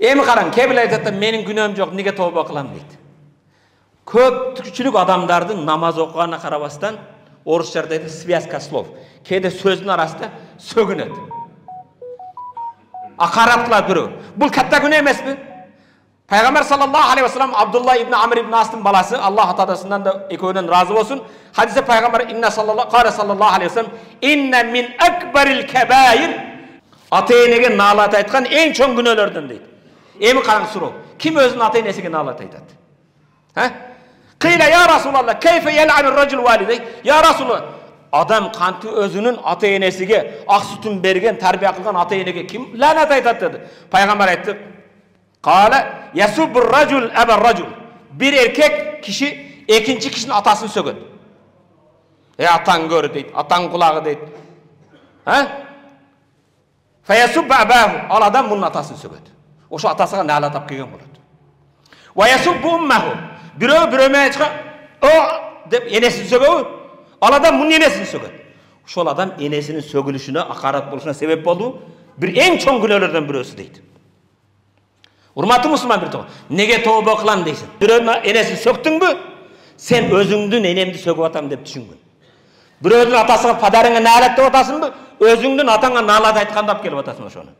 Эми караң, кээ бир айтат да менин күнөөм жок, эмнеге тооба кылам дейт. Көпчүлүк адамдардын намаз окуганына карабастан орусчарда айтат связка слов. Кээде сөздүн арасында сөгүнөт. Акарат кылат бирөө. Бул катта күнөө эмеспи? Пайгамбар саллаллаху алейхи ва саллям Абдулла ибн Амр ибн Астын баласы, Аллах атадасынан да экөөнөн разы болсун. Хадисте пайгамбар саллаллаху алейхи ва саллям инна мин акбарил кабаир, ата-энеге наалат айткан эң чоң күнөөлөрдөн дейт. Эми караң суроо. Ким өзүнүн ата-энесиге наалат айтат? Кыйла я Расулалла, кейфе ел'анur rajul валидей? Я Расулалла, адам канты өзүнүн ата-энесиге ак сүтүн берген, тарбия кылган ата-энеге ким ланат айтат dedi. Пайгамбар айтты. Кала ясуббур rajul абар rajul. Bir erkek kişi экинчи кишинин атасын сөгөт. Атаң көрү дейт, атаң кулагы дейт. Фаясубба абаху, ал адам мунун атасын сөгөт. Ошо атасыга наалат алып келген болот. Ва ясуббу уммаху, бирөө менен айткан о деп энесин сөгөбү? Ал адам мунун энесин сөгөт. Ошол адам энесинин сөгүлүшүнө, акарат болушуна себеп болду. Бир эң чоң күнөөлөрдөн бирөөсү дейт. Урматтуу мусулман бир тоо. Неге тооба кылам дейсиң? Бирөөнүн энесин сөктүңбү? Сен өзүңдүн энемди сөгүп атам деп түшүнгүн. Бирөөнүн атасына падарыңа наалат деп атасыңбы? Өзүңдүн атаңа наалат айткандап келип атасың ошону.